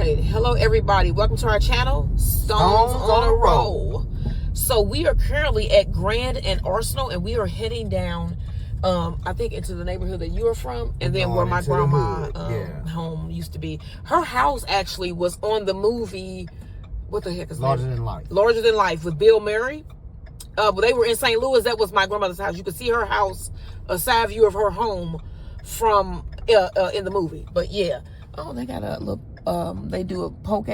right, hello everybody, welcome to our channel, Stones on a Roll. So we are currently at Grand and Arsenal, and we are heading down I think into the neighborhood that you are from, and then where my grandma home used to be. Her house actually was on the movie, what the heck is Larger Than Life. Larger Than Life with Bill Murray. They were in St. Louis. That was my grandmother's house. You could see her house, a side view of her home from in the movie. But yeah, oh, they got a little they do a poke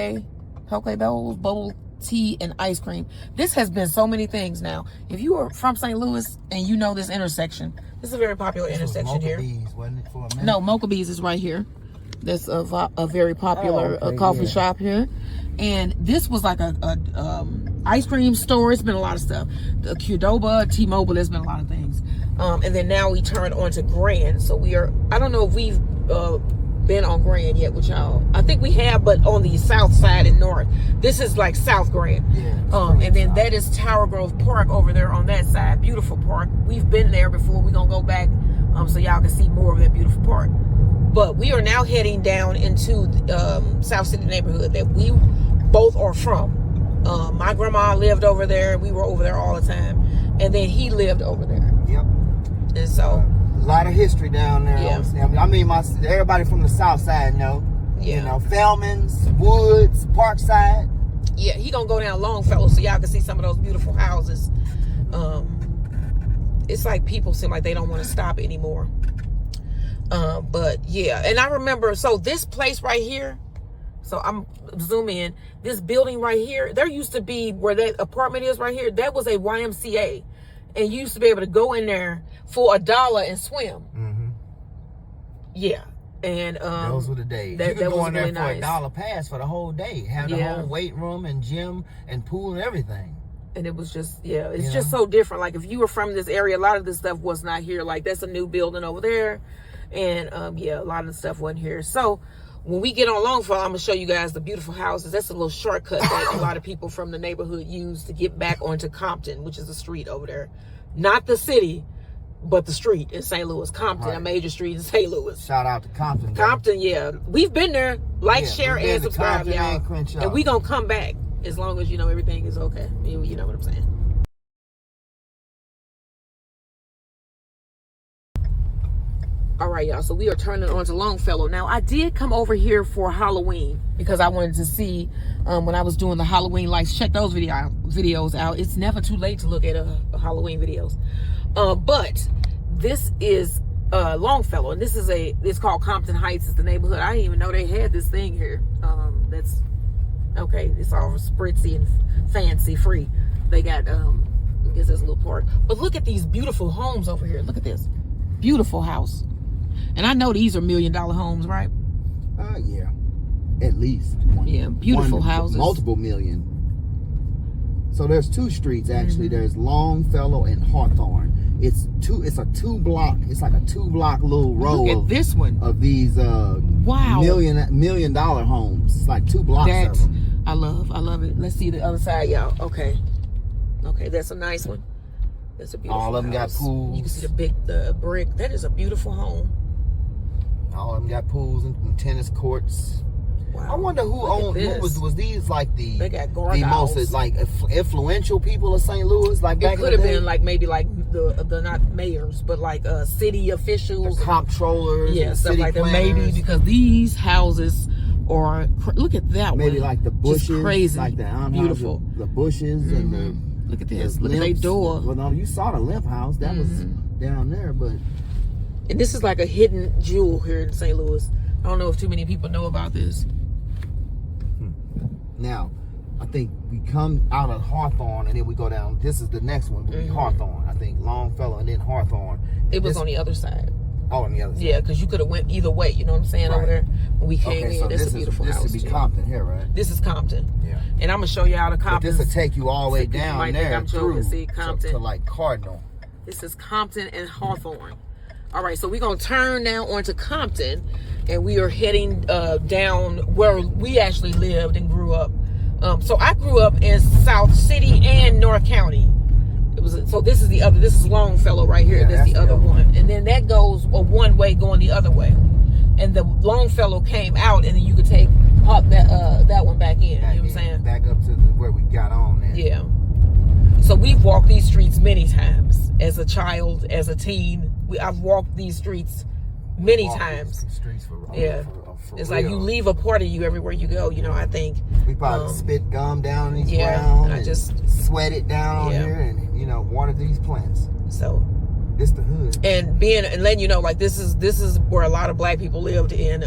bowls, bubble tea, and ice cream. This has been so many things now. If you are from St. Louis and you know this intersection, this is a very popular intersection here. Bees, wasn't it, for a minute? No, Mocha Bees is right here. That's a very popular coffee shop here. And this was like a ice cream store. It's been a lot of stuff. The Qdoba, T-Mobile, there's been a lot of things. And then now we turned on to Grand. So we are, I don't know if we've been on Grand yet with y'all. I think we have, but on the south side and north. This is like South Grand. Yeah, and then that is Tower Grove Park over there on that side. Beautiful park. We've been there before. We're going to go back so y'all can see more of that beautiful park. But we are now heading down into South City neighborhood that we both are from. My grandma lived over there. We were over there all the time. And then he lived over there. Yep. And so... a lot of history down there. Yeah. I mean, everybody from the south side know. Yeah. You know, Fellman's, Woods, Parkside. Yeah, he gonna go down Longfellow so y'all can see some of those beautiful houses. It's like people seem like they don't want to stop anymore. But yeah, and I remember, so this place right here, so I'm zoom in, this building right here, there used to be, where that apartment is right here, that was a YMCA. And you used to be able to go in there for $1 and swim. Mm-hmm. Yeah. And those were the days. You could go in there really for $1 pass for the whole day. Have the whole weight room and gym and pool and everything. And it was just, it's just so different. Like if you were from this area, a lot of this stuff was not here. Like that's a new building over there. And a lot of the stuff wasn't here. So when we get on Longfellow, I'm going to show you guys the beautiful houses. That's a little shortcut that a lot of people from the neighborhood use to get back onto Compton, which is the street over there. Not the city, but the street in St. Louis. Compton, a major street in St. Louis. Shout out to Compton. Compton, yeah. We've been there. Like, share, and subscribe, y'all. And we going to come back as long as, everything is okay. You know what I'm saying. All right, y'all, so we are turning on to Longfellow. Now, I did come over here for Halloween because I wanted to see when I was doing the Halloween lights. Check those videos out. It's never too late to look at Halloween videos. But this is Longfellow, and it's called Compton Heights. It's the neighborhood. I didn't even know they had this thing here. That's okay. It's all spritzy and fancy free. They got, I guess there's a little park. But look at these beautiful homes over here. Look at this. Beautiful house. And I know these are $1 million homes, right? Yeah. At least. Yeah, beautiful houses. Multiple million. So there's two streets actually. Mm-hmm. There's Longfellow and Hawthorne. It's like a 2 block little row. Look at this one. Of these $1 million homes. It's like 2 blocks of them. I love it. Let's see the other side, y'all. Okay, that's a nice one. That's a beautiful All of them house. got pools. You can see the brick. That is a beautiful home. All of them got pools and tennis courts. Wow. I wonder who owned. Was these like the most like influential people of St. Louis? Like it could have been like maybe like the not mayors, but like city officials, the comptrollers, stuff like that. Maybe because these houses are. Look at that maybe one. Like the bushes, just crazy, like the beautiful. The bushes and the. Look at this. Look at their door. Well, no, you saw the limp house. That was down there, but. And this is like a hidden jewel here in St. Louis. I don't know if too many people know about this. Now, I think we come out of Hawthorne and then we go down. This is the next one. Would be Hawthorne. I think Longfellow and then Hawthorne. It was on the other side. Oh, on the other side. Yeah, because you could have went either way. You know what I'm saying? Over there when we came in. So That's a beautiful house. This would be Compton here, right? This is Compton. Yeah. And I'm gonna show y'all the Compton. But this will take you all the way down there through see Compton to like Cardinal. This is Compton and Hawthorne. All right, so we're gonna turn now onto Compton, and we are heading down where we actually lived and grew up. So I grew up in South City and North County. This is Longfellow right here. That's the other one. And then that goes a one way going the other way. And the Longfellow came out, and then you could take pop that one back in. You know what I'm saying? Back up to where we got on there. Yeah. So we've walked these streets many times as a child, as a teen. I've walked these streets many times. Streets for it's real. like you leave a part of you everywhere you go. You know, I think we probably spit gum down these ground. I just sweat it down on here, and you know, water these plants. So it's the hood. And letting you know, like this is where a lot of black people lived in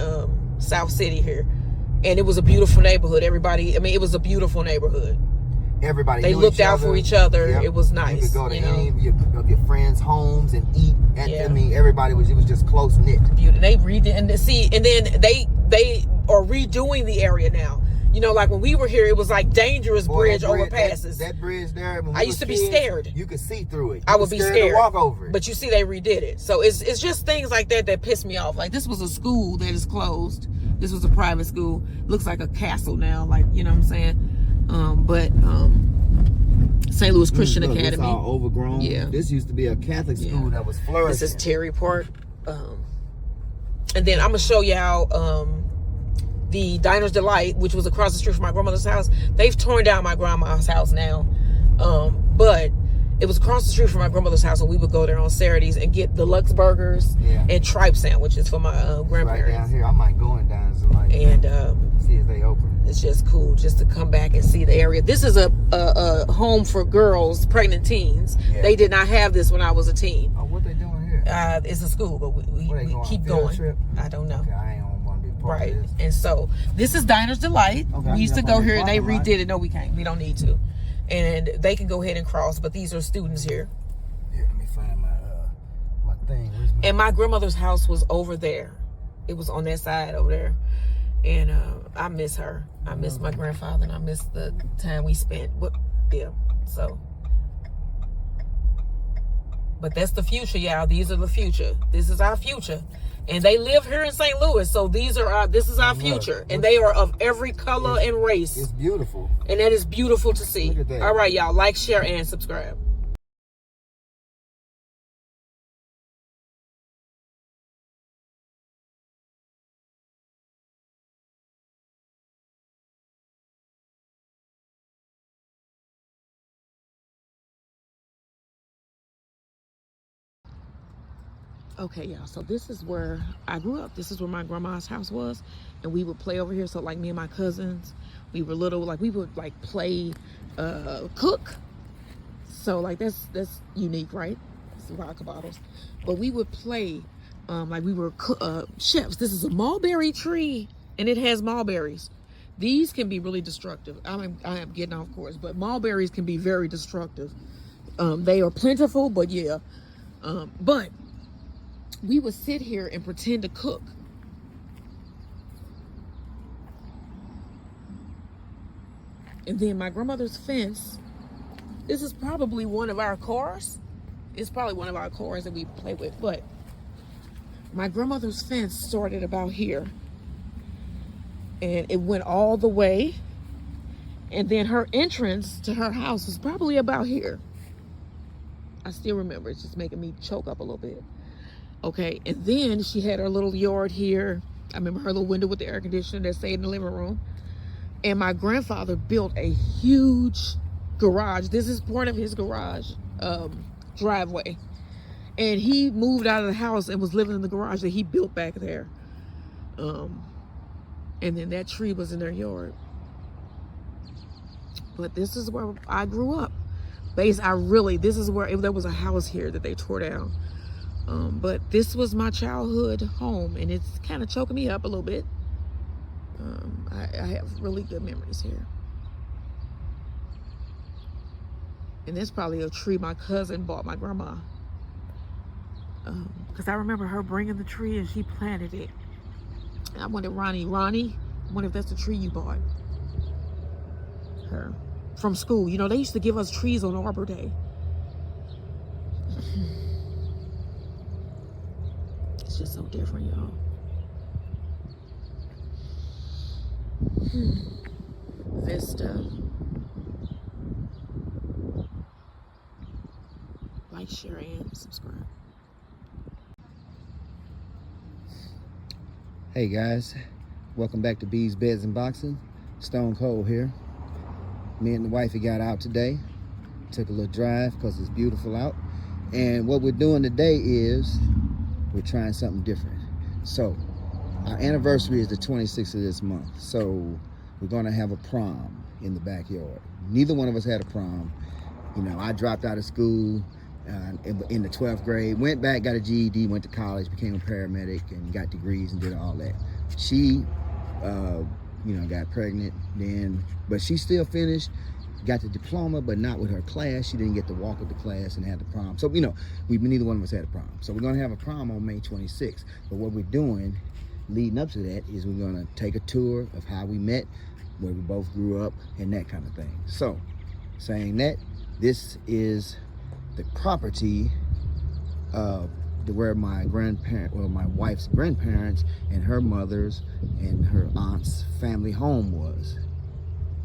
South City here, and it was a beautiful neighborhood. It was a beautiful neighborhood. Everybody they looked out for each other. Yep. It was nice. You could go to any of your friends' homes and eat. I mean, everybody it was just close knit. Beautiful. They redid and then they are redoing the area now. You know, like when we were here, it was like dangerous bridge overpasses. That bridge there. I used to be scared. You could see through it. I would be scared to walk over it. But you see, they redid it. So it's just things like that piss me off. Like this was a school that is closed. This was a private school. Looks like a castle now. Like, you know what I'm saying? St. Louis Christian Academy. It's all overgrown. Yeah. This used to be a Catholic school that was flourishing. This is Terry Park. And then I'm gonna show y'all the Diner's Delight, which was across the street from my grandmother's house. They've torn down my grandma's house now. But it was across the street from my grandmother's house, and we would go there on Saturdays and get deluxe burgers and tripe sandwiches for my grandparents. Right down here, I might go in Diner's Delight and see if they open. It's just cool just to come back and see the area. This is a home for girls, pregnant teens. Yeah. They did not have this when I was a teen. Oh, what they doing here? It's a school, but we keep going. Trip? I don't know. Okay, I ain't want to be part of this. And so this is Diner's Delight. Okay, we used to go here and they redid it. No, we can't. We don't need to. And they can go ahead and cross, but these are students here. Yeah, let me find my thing. And my grandmother's house was over there. It was on that side over there. And I miss her. I miss my grandfather, and I miss the time we spent. So. But that's the future, y'all. These are the future. This is our future. And they live here in St. Louis, so this is our future. And they are of every color and race. It's beautiful. And that is beautiful to see. Look at that. All right, y'all. Like, share, and subscribe. Okay, y'all, so this is where I grew up. This is where my grandma's house was, and we would play over here. So like me and my cousins, we were little, like we would like play cook. So like that's unique, right? It's vodka bottles. But we would play like we were chefs. This is a mulberry tree, and it has mulberries. These can be really destructive. I am getting off course, but mulberries can be very destructive. They are plentiful, but yeah. But we would sit here and pretend to cook. And then my grandmother's fence, this is probably one of our cars. It's probably one of our cars that we play with, but my grandmother's fence started about here. And it went all the way. And then her entrance to her house was probably about here. I still remember, it's just making me choke up a little bit. Okay, and then she had her little yard here. I remember her little window with the air conditioner that stayed in the living room. And my grandfather built a huge garage. This is part of his garage driveway. And he moved out of the house and was living in the garage that he built back there. And then that tree was in their yard. But this is where I grew up. This is where there was a house here that they tore down. But this was my childhood home, and it's kind of choking me up a little bit. I have really good memories here. And that's probably a tree my cousin bought my grandma. Because I remember her bringing the tree and she planted it. And I wondered, Ronnie, I wonder if that's the tree you bought her from school. You know, they used to give us trees on Arbor Day. It's just so different, y'all. Vista. Like, share, and subscribe. Hey guys, Welcome back to B's Beds and Boxing. Stone Cold here. Me and the wifey got out today. Took a little drive because it's beautiful out. And what we're doing today is we're trying something different. So our anniversary is the 26th of this month. So we're gonna have a prom in the backyard. Neither one of us had a prom. You know, I dropped out of school in the 12th grade, went back, got a GED, went to college, became a paramedic and got degrees and did all that. She, you know, got pregnant then, but she still finished, got the diploma, but not with her class. She didn't get to walk with the class and had the prom. So, you know, neither one of us had a prom. So we're gonna have a prom on May 26th. But what we're doing leading up to that is we're gonna take a tour of how we met, where we both grew up and that kind of thing. So saying that, this is the property of where my my wife's grandparents and her mother's and her aunt's family home was.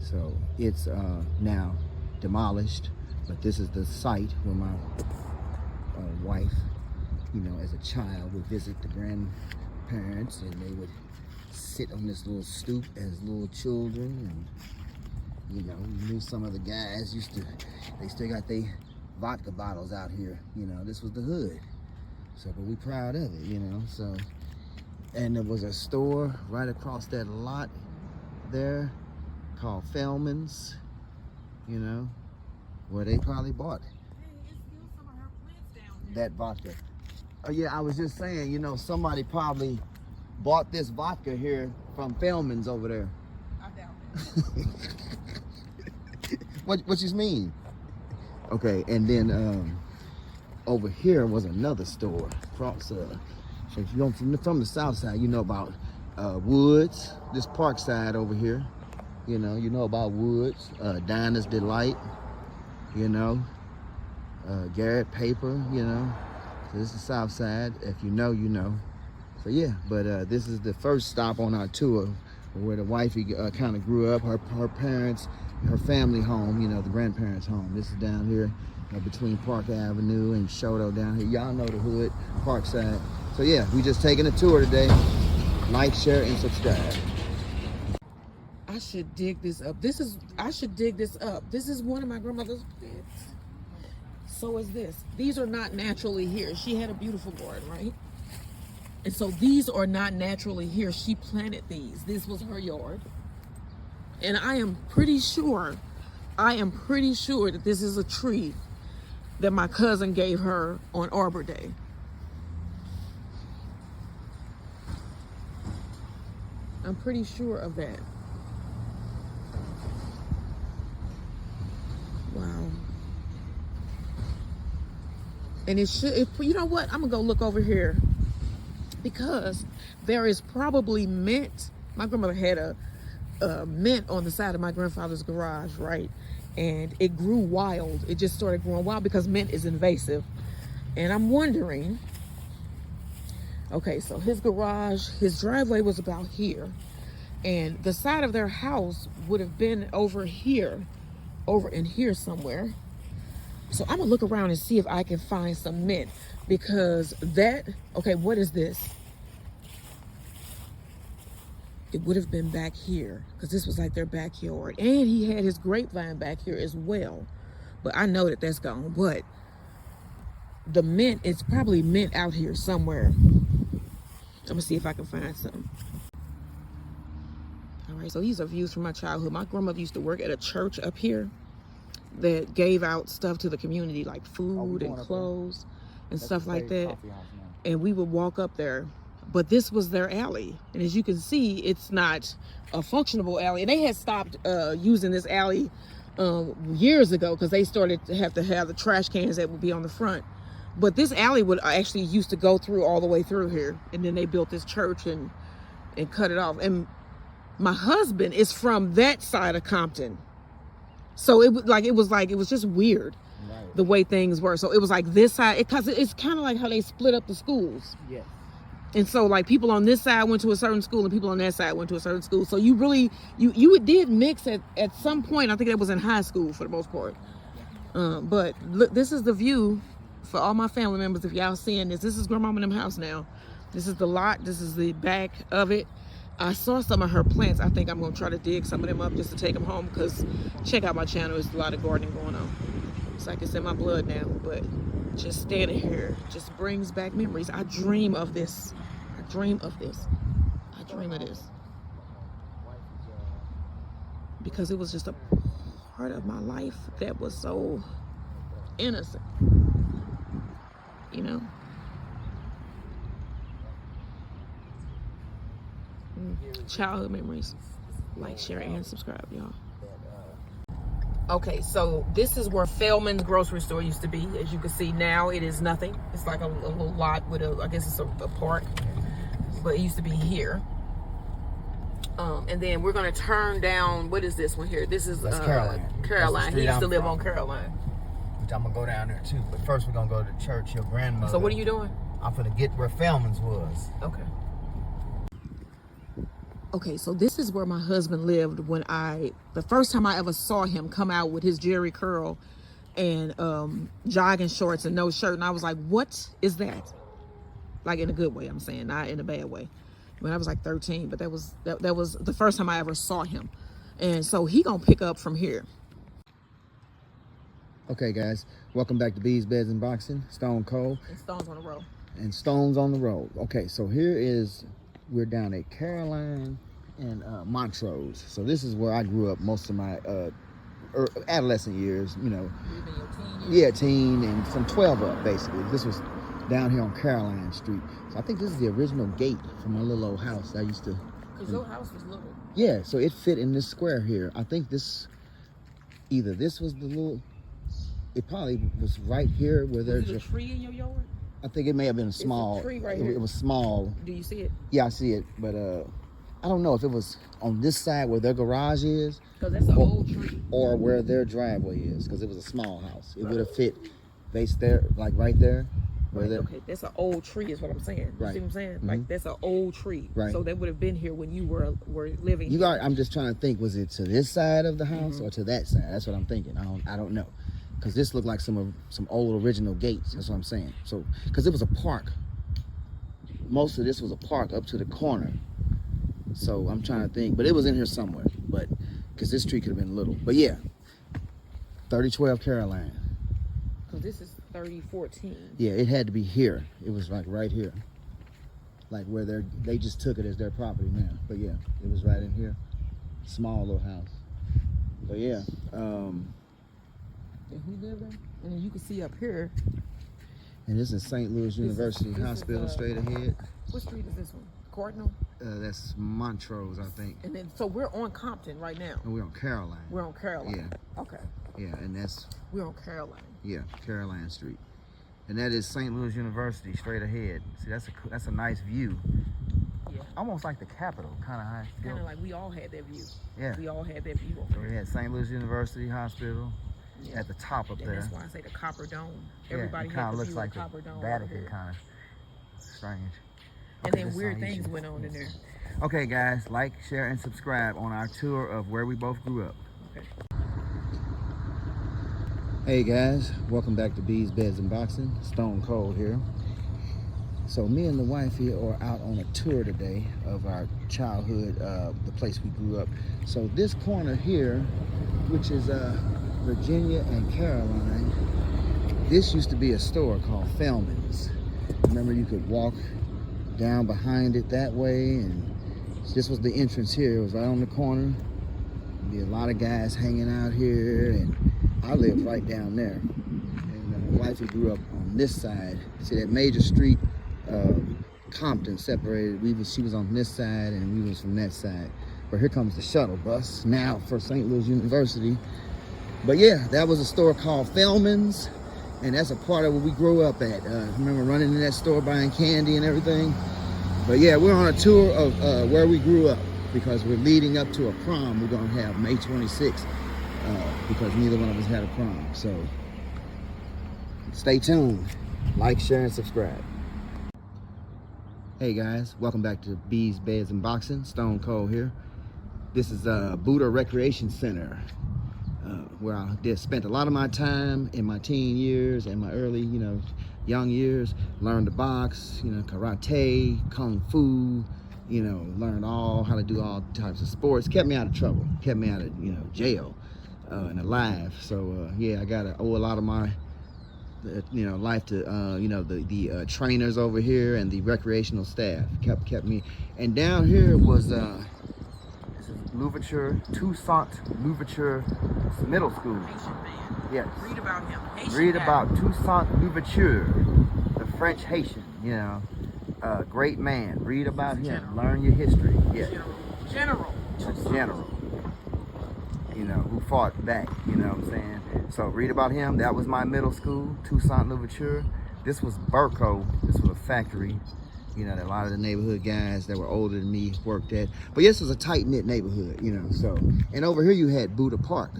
So it's now demolished, but this is the site where my wife, you know, as a child would visit the grandparents, and they would sit on this little stoop as little children. And you know, you knew some of the guys they still got their vodka bottles out here. You know, this was the hood. So, but we proud of it, you know. So, and there was a store right across that lot there called Feldman's, you know, where they probably bought that vodka. Oh yeah, I was just saying, you know, somebody probably bought this vodka here from Feldman's over there. I doubt it. What you mean? Okay, and then over here was another store across. So if you're from the south side, you know about Woods. This Park side over here, you know about Woods. Dinah's Delight, you know. Garrett Paper, you know. So this is the south side. If you know, you know. So yeah, but this is the first stop on our tour, where the wifey kind of grew up. Her parents, her family home, you know, the grandparents' home. This is down here between Park Avenue and Shoto down here. Y'all know the hood, Parkside. So yeah, we just taking a tour today. Like, share, and subscribe. I should dig this up. I should dig this up. This is one of my grandmother's beds. So is this. These are not naturally here. She had a beautiful garden, right? And so these are not naturally here. She planted these. This was her yard. And I am pretty sure that this is a tree that my cousin gave her on Arbor Day. I'm pretty sure of that. Wow. And you know what? I'm gonna go look over here, because there is probably mint. My grandmother had a mint on the side of my grandfather's garage, right? And it grew wild. It just started growing wild because mint is invasive. And I'm wondering, okay, so his garage, his driveway was about here, and the side of their house would have been over here, over in here somewhere. So I'm gonna look around and see if I can find some mint, because okay, what is this? It would have been back here, because this was like their backyard. And he had his grapevine back here as well. But I know that that's gone. But the mint, it's probably mint out here somewhere. I'm gonna see if I can find some. All right, so these are views from my childhood. My grandmother used to work at a church up here that gave out stuff to the community, like food and clothes and stuff like that. And we would walk up there. But this was their alley. And as you can see, it's not a functionable alley. And they had stopped using this alley years ago, because they started to have the trash cans that would be on the front. But this alley would actually used to go through all the way through here. And then they built this church and cut it off. And my husband is from that side of Compton. So it was just weird, right, the way things were. So it was like this side, because it's kind of like how they split up the schools. Yes. And so like people on this side went to a certain school and people on that side went to a certain school. So you really, you did mix at some point. I think that was in high school for the most part. But look, this is the view for all my family members. If y'all seeing this is Grandmama and them house now. This is the lot. This is the back of it. I saw some of her plants. I think I'm gonna try to dig some of them up just to take them home, because check out my channel. There's a lot of gardening going on. It's like it's in my blood now, but just standing here just brings back memories. I dream of this. I dream of this. I dream of this. Because it was just a part of my life that was so innocent, you know? Childhood memories. Like, share, and subscribe, y'all. Okay, so this is where Feldman's grocery store used to be. As you can see now, it is nothing. It's like a little lot with I guess it's a park, but it used to be here. And then we're gonna turn down, what is this one here? This is Caroline. Caroline. He used to live on Caroline. Which I'm gonna go down there too. But first we're gonna go to church, your grandmother. So what are you doing? I'm gonna get where Feldman's was. Okay. Okay, so this is where my husband lived when the first time I ever saw him come out with his Jerry curl and jogging shorts and no shirt. And I was like, what is that? Like, in a good way, I'm saying, not in a bad way. When I was like 13, but that was the first time I ever saw him. And so he gonna pick up from here. Okay, guys, welcome back to Bees, Beds, and Boxing. Stone Cold. And Stones on the Road. And Stones on the Road. Okay, so we're down at Caroline and Montrose. So this is where I grew up most of my adolescent years, you know. Even your teen years? Yeah, teen, and from 12 up, basically. This was down here on Caroline Street. So I think this is the original gate from my little old house I used to. Because your house was little. Yeah, so it fit in this square here. I think either this was the little, it probably was right here where there's a tree in your yard? I think it may have been a small. It's a tree right here. It was small. Do you see it? Yeah, I see it, but I don't know if it was on this side where their garage is. Because that's an old tree. Or where their driveway is, because it was a small house. It would have fit based there, like right there. Right, okay, that's an old tree is what I'm saying. You see what I'm saying? Mm-hmm. Like, that's an old tree. Right. So they would have been here when you were living here. I'm just trying to think, was it to this side of the house or to that side? That's what I'm thinking. I don't know. Because this looked like some old original gates. That's what I'm saying. So, because it was a park. Most of this was a park up to the corner. So I'm trying to think. But it was in here somewhere. But, because this tree could have been little. But yeah, 3012 Caroline. Because this is 3014. Yeah, it had to be here. It was like right here. Like where they just took it as their property now. But yeah, it was right in here. Small little house. But yeah. And who lived there? And then you can see up here. And this is St. Louis University Hospital straight ahead. What street is this one? Cardinal? That's Montrose, I think. And then, so we're on Compton right now. And we're on Caroline. We're on Caroline. Yeah. Okay. Yeah, and we're on Caroline. Yeah, Caroline Street. And that is St. Louis University straight ahead. See, that's a nice view. Yeah. Almost like the Capitol, kind of high. Kind of like we all had that view. Yeah. We all had that view over there. So we had St. Louis University Hospital at the top up there. That's why I say the Copper Dome. Everybody kind of looks like the Copper Dome. Vatican, kind of strange. And then weird things went on in there. Okay, guys, like, share, and subscribe on our tour of where we both grew up. Okay. Hey guys, welcome back to Bees, Beds, and Boxing. Stone Cold here. So me and the wife here are out on a tour today of our childhood, the place we grew up. So this corner here, which is Virginia and Caroline, this used to be a store called Feldman's. Remember, you could walk down behind it that way, and this was the entrance here. It was right on the corner. There'd be a lot of guys hanging out here, and I lived right down there. And my wife grew up on this side. See that major street, Compton separated. She was on this side, and we was from that side. But here comes the shuttle bus now for St. Louis University. But yeah, that was a store called Feldman's, and that's a part of where we grew up at. I remember running in that store buying candy and everything. But yeah, we're on a tour of where we grew up, because we're leading up to a prom we're gonna have May 26th, because neither one of us had a prom. So stay tuned, like, share, and subscribe. Hey guys, welcome back to Bees, Beds, and Boxing. Stone Cold here. This is Buddha Recreation Center, where I spent a lot of my time in my teen years and my early, young years. Learned to box, karate, kung fu, You know, learned how to do all types of sports. Kept me out of trouble. Kept me out of, you know, jail and alive. So yeah, I gotta owe a lot of my you know, life to you know, the trainers over here and the recreational staff. Kept me. And down here was this is Louverture, Toussaint Louverture Middle School. Haitian man. Yes. Read about him. Haitian Read guy. about Toussaint Louverture, the French Haitian. You know, great man. Read about him. General. Learn your history. Yeah. General. General. You know, who fought back. You know what I'm saying? So read about him. That was my middle school, Toussaint Louverture. This was Burco. This was a factory. You know, that a lot of the neighborhood guys that were older than me worked at. But this was a tight-knit neighborhood, you know. So, and over here you had Buddha Park.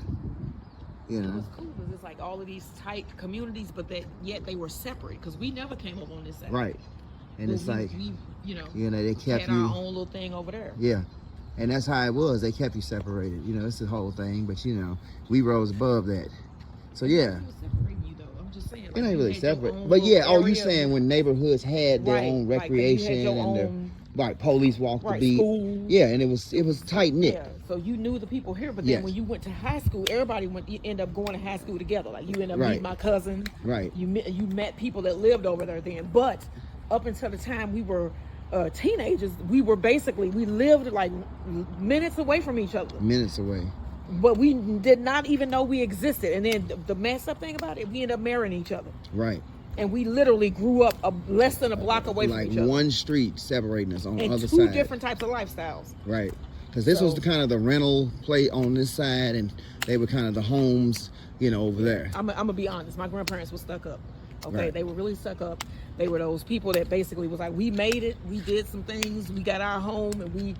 You know. It was cool because it's like all of these tight communities, but yet they were separate because we never came up on this side. Right. And but it's like, you know, they kept had you. our own little thing over there. Yeah. And that's how it was. They kept you separated. You know, it's the whole thing. But, you know, we rose above that. So, yeah. Separating you, though. I'm just saying. It ain't really separate. But, But yeah, you saying when neighborhoods had their own recreation you had your and own, their, police walked the beat. School. Yeah, and it was tight-knit. Yeah, so you knew the people here. But then when you went to high school, you end up going to high school together. Like, you end up meeting my cousin. Right. You met people that lived over there then. But up until the time we were teenagers, we lived like minutes away from each other. Minutes away. But we did not even know we existed. And then the messed up thing about it, we ended up marrying each other. Right. And we literally grew up less than a block away from each other. Like one street separating us on the other side. And two different types of lifestyles. Right. Because this was the kind of the rental play on this side, and they were kind of the homes, you know, over there. I'm going to be honest. My grandparents were stuck up. Okay, right. They were really stuck up. They were those people that basically was like, we made it, we did some things, we got our home, and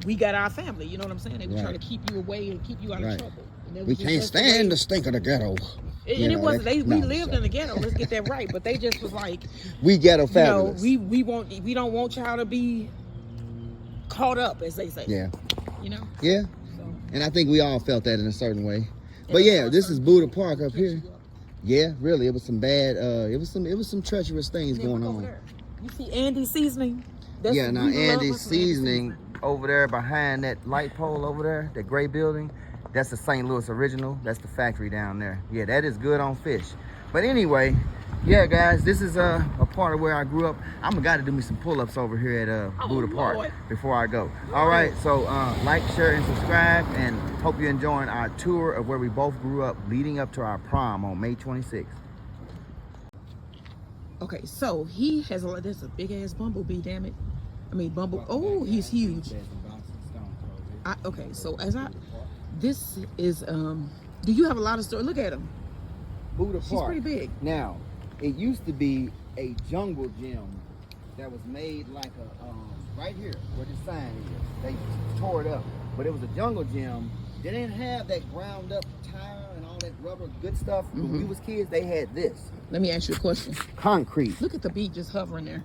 we got our family. You know what I'm saying? They were trying to keep you away and keep you out of trouble. We can't stand the stink of the ghetto. And it wasn't. We lived in the ghetto. Let's get that right. But they just was like, we ghetto fabulous. You know, we don't want y'all to be caught up, as they say. Yeah. You know. Yeah. So. And I think we all felt that in a certain way. But yeah, this is Buddha Park up here. Yeah, really, it was some bad. It was some treacherous things going on. There. You see Andy's Seasoning? Yeah, now Andy's Seasoning over there behind that light pole over there, that gray building. That's the St. Louis original. That's the factory down there. Yeah, that is good on fish. But anyway, yeah, guys, this is a part of where I grew up. I'm a guy to do me some pull-ups over here at Buddha Park before I go. All right, so like, share, and subscribe, and hope you're enjoying our tour of where we both grew up leading up to our prom on May 26th. Okay, so he has there's a big-ass bumblebee, damn it. I mean, oh, he's huge. Okay, so this is, do you have a lot of stories? Look at him. Buddha Park. She's pretty big. Now, it used to be a jungle gym that was made like a, right here, where the sign is. They tore it up. But it was a jungle gym. They didn't have that ground up tire and all that rubber good stuff. When we was kids, they had this. Let me ask you a question. Concrete. Look at the bee just hovering there.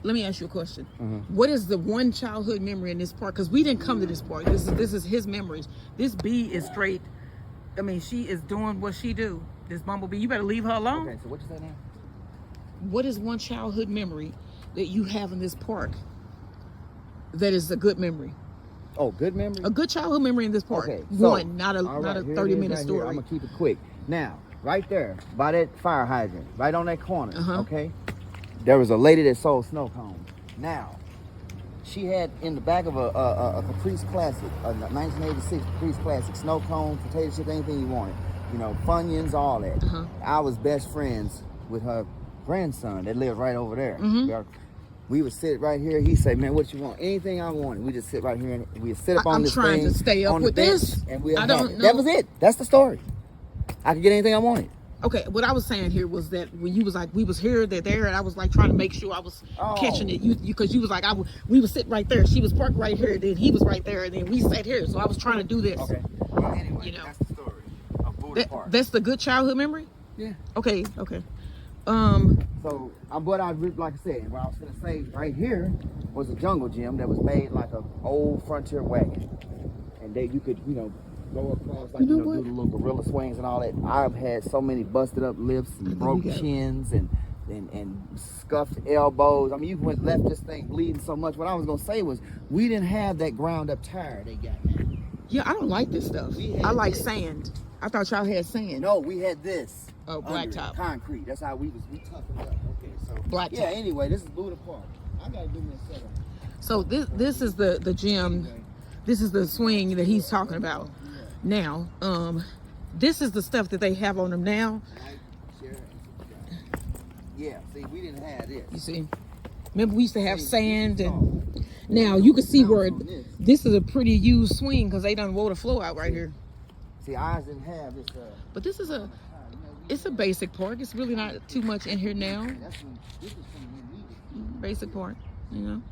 Let me ask you a question. What is the one childhood memory in this park? Because we didn't come to this park. This is his memories. This bee is straight. I mean, she is doing what she do. This bumblebee. You better leave her alone. Okay, so what you say now? What is one childhood memory that you have in this park that is a good memory? Oh, good memory? A good childhood memory in this park. Okay, so, one, not a 30-minute story. I'm gonna keep it quick. Now, right there, by that fire hydrant, right on that corner, okay? There was a lady that sold snow cones. Now, she had in the back of a Caprice Classic, a 1986 Caprice Classic, snow cone, potato chip, anything you wanted. You know, Funyuns, all that. I was best friends with her grandson that lived right over there. We would sit right here. He'd say, man, what you want? Anything I wanted. We just sit right here and we'd sit up on this thing. I'm trying to stay up with this. And we'd I don't know. That was it. That's the story. I could get anything I wanted. Okay, what I was saying here was that when you was like, we was here, they're there, and I was like trying to make sure I was catching it. Because you was like, we was sitting right there. She was parked right here, then he was right there, and then we sat here. So I was trying to do this. Okay. Well, anyway, that's the story of Buddha Park. That's the good childhood memory? Yeah. Okay. So what I like I said, what I was gonna say right here was a jungle gym that was made like an old frontier wagon, and you could go across like do the little gorilla swings and all that. I've had so many busted up lips and broke chins and and scuffed elbows. I mean, you went left this thing bleeding so much. What I was gonna say was, we didn't have that ground up tire they got now. Yeah, I don't like this stuff. I like sand. I thought y'all had sand. No, we had this. Oh, blacktop. Concrete. That's how we toughened it up. Okay, so blacktop. Yeah. Anyway, this is Buddha Park. I gotta do me a setup. So this is the gym. This is the swing that he's talking about. Now, this is the stuff that they have on them now. Yeah, see, we didn't have this. You see? Remember, we used to have sand, and now you can see where this is a pretty used swing because they done wore the floor out right here. See, ours didn't have this. But this is it's a basic park. It's really not too much in here now. Basic park, you know.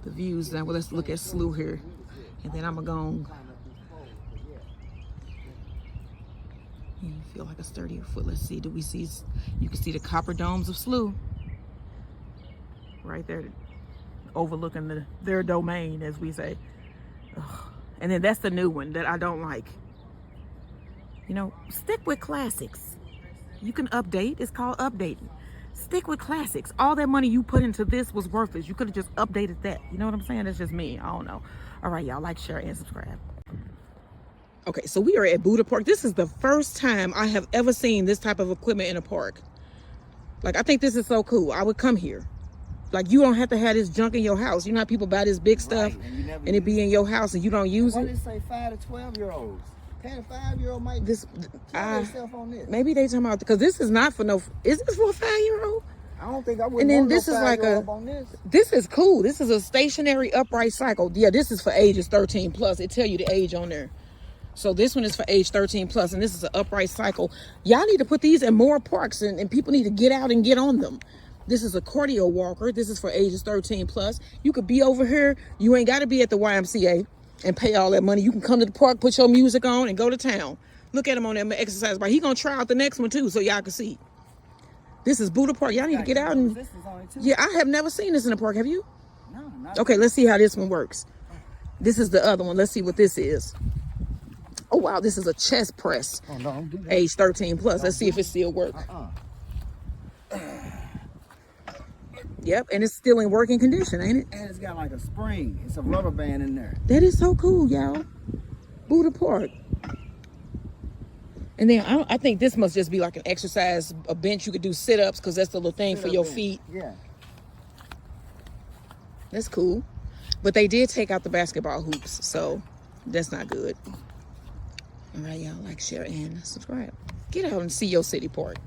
The views now. Well, let's look at Slough here, and then I'm gonna go. You feel like a sturdier foot. Let's see. Do we see? You can see the copper domes of Slough right there, overlooking their domain, as we say. Ugh. And then that's the new one that I don't like. You know, stick with classics. You can update. It's called updating. Stick with classics. All that money you put into this was worthless. You could have just updated that. You know what I'm saying? That's just me. I don't know. All right, y'all, like, share, and subscribe. Okay, so we are at Buddha Park. This is the first time I have ever seen this type of equipment in a park. Like, I think this is so cool. I would come here. Like, you don't have to have this junk in your house. You know how people buy this big stuff and it be in your house and you don't use it? Why did it say 5 to 12-year-olds? 10 to 5-year-old might kill themselves on this. Maybe they talking about, because this is not for no, is this for a 5-year-old? I don't think I would. And then this is like this is cool. This is a stationary upright cycle. Yeah, this is for ages 13 plus. It tell you the age on there. So this one is for age 13 plus, and this is an upright cycle. Y'all need to put these in more parks, and people need to get out and get on them. This is a cardio walker. This is for ages 13 plus. You could be over here. You ain't got to be at the YMCA and pay all that money. You can come to the park, put your music on, and go to town. Look at him on that exercise bar. He gonna try out the next one too, so y'all can see. This is Buddha Park. Y'all need to get out and. Yeah, I have never seen this in a park. Have you? No, not. Okay, let's see how this one works. This is the other one. Let's see what this is. Oh wow, this is a chest press. Oh, no, don't do that. Age 13 plus. Let's see if it still works. Yep, and it's still in working condition, ain't it? And it's got like a spring. It's a rubber band in there. That is so cool, y'all. Buddha Park. And then I think this must just be like an exercise, a bench you could do sit-ups, because that's the little thing for your feet. Yeah. That's cool. But they did take out the basketball hoops, so that's not good. All right, y'all, like, share, and subscribe. Get out and see your city park.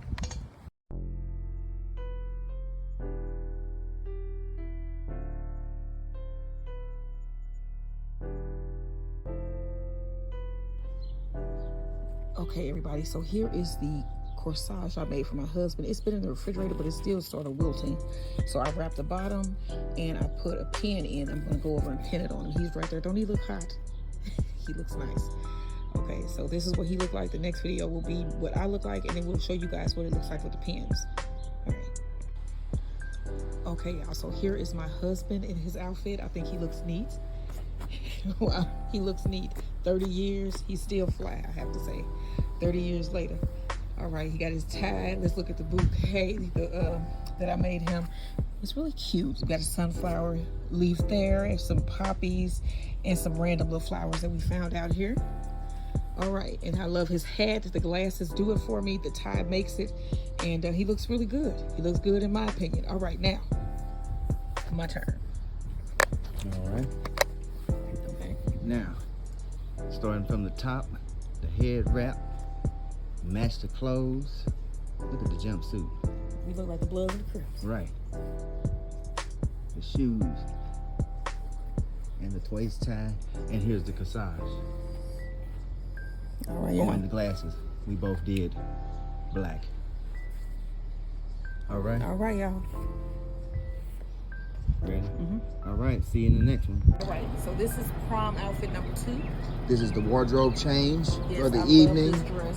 Okay, everybody, so here is the corsage I made for my husband. It's been in the refrigerator, but it's still sort of wilting. So I wrapped the bottom and I put a pin in. I'm gonna go over and pin it on him. He's right there. Don't he look hot? He looks nice. Okay, so this is what he looked like. The next video will be what I look like, and then we'll show you guys what it looks like with the pins. All right. Okay, y'all, so here is my husband in his outfit. I think he looks neat. Wow, he looks neat. 30 years, he's still fly, I have to say. 30 years later. All right, he got his tie. Let's look at the bouquet that I made him. It's really cute. We got a sunflower leaf there, and some poppies, and some random little flowers that we found out here. All right, and I love his hat. The glasses do it for me. The tie makes it, and he looks really good. He looks good in my opinion. All right, now, my turn. All right. Okay. Now, starting from the top, the head wrap, match the clothes. Look at the jumpsuit. We look like the Bloods and the Crips. Right. The shoes, and the waist tie, and here's the corsage. All right, oh, and the glasses. We both did black. All right. All right, y'all. Ready? All right. See you in the next one. All right. So this is prom outfit number 2. This is the wardrobe change for the evening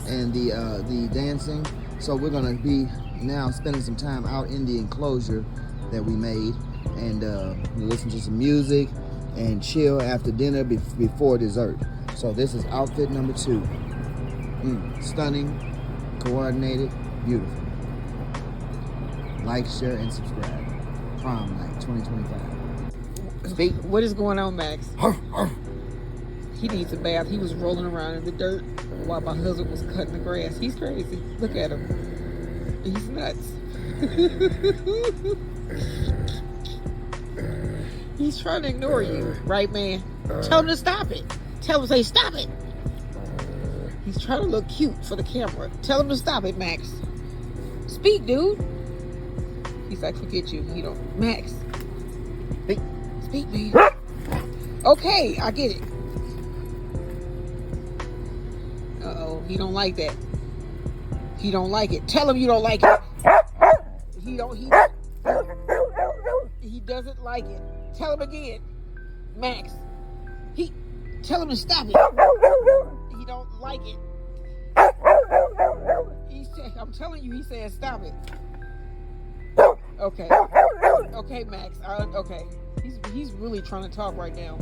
and the dancing. So we're gonna be now spending some time out in the enclosure that we made, and listen to some music and chill after dinner before dessert. So this is outfit number 2. Stunning, Coordinated. Beautiful. Like, share, and subscribe. Prom night 2025. Speak. What is going on, Max? He needs a bath. He was rolling around in the dirt while my husband was cutting the grass. He's crazy. Look at him. He's nuts. He's trying to ignore you, right, man? Tell him to stop it. Tell him to say, stop it. He's trying to look cute for the camera. Tell him to stop it, Max. Speak, dude. He's like, forget you. You don't. Max. Speak, man. Okay, I get it. Uh-oh, he don't like that. He don't like it. Tell him you don't like it. He doesn't like it. Tell him again. Max. Tell him to stop it. He don't like it. I'm telling you, he said stop it. Okay. Okay, Max. Okay. He's really trying to talk right now.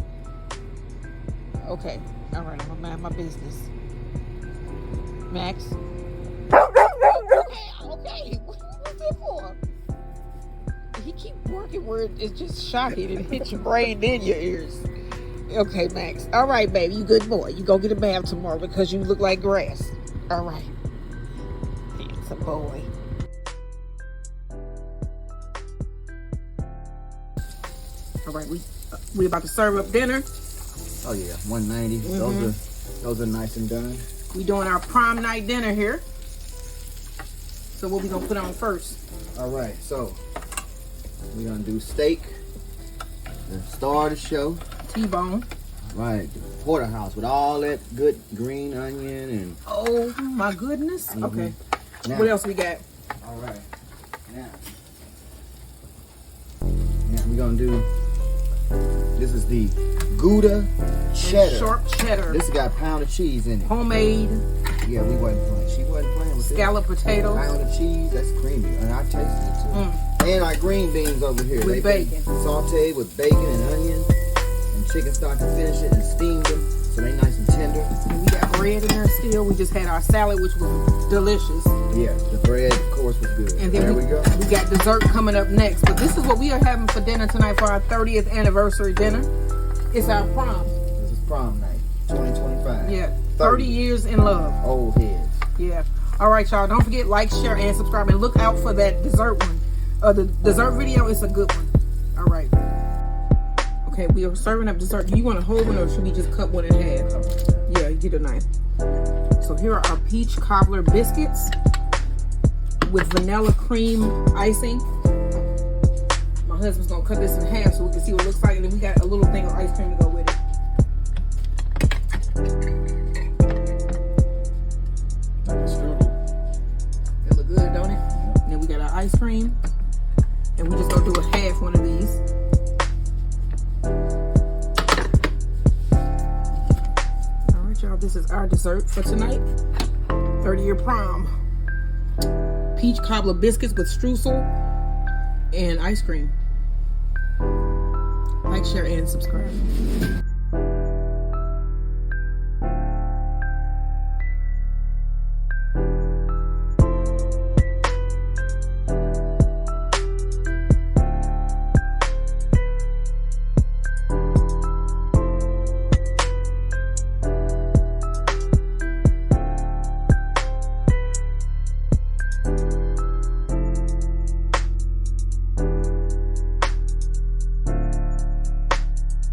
Okay. All right, I'm gonna mind my business. Max. Okay. What's it for? He keep working where it's just shocking and hit your brain then your ears. Okay, Max. All right, baby. You good boy. You go get a bath tomorrow because you look like grass. All right. It's a boy. All right, we about to serve up dinner. Oh yeah, 190. Those are nice and done. We doing our prom night dinner here. So what we gonna put on first? All right, so we're gonna do steak, the star of the show. T-bone. Right, the porterhouse with all that good green onion and. Oh my goodness. Okay. Now, what else we got? All right. Now we're gonna do. This is the Gouda cheddar. Sharp cheddar. This got pound of cheese in it. Homemade. Yeah, we wasn't playing. She wasn't playing with scallop potatoes. Pound of cheese. That's creamy, and I tasted it too. And our green beans over here. With bacon. Sauteed with bacon and onion and chicken stock to finish it, and steamed them so they nice and tender. And we got bread in there still. We just had our salad, which was delicious. Yeah, the bread, of course, was good. And then there we go. We got dessert coming up next. But this is what we are having for dinner tonight for our 30th anniversary dinner. It's our prom. This is prom night, 2025. Yeah, 30 years in love. Old heads. Yeah. All right, y'all. Don't forget, like, share, and subscribe. And look out for that dessert one. The dessert video is a good one. All right. Okay, we are serving up dessert. Do you want a whole one or should we just cut one in half? Yeah, you get a knife. So here are our peach cobbler biscuits with vanilla cream icing. My husband's gonna cut this in half so we can see what it looks like, and then we got a little thing of ice cream to go with it. It look good, don't it? And then we got our ice cream, and we just gonna do a half one of these. All right, y'all. This is our dessert for tonight. 30-year prom. Peach cobbler biscuits with streusel and ice cream. Like, share, and subscribe.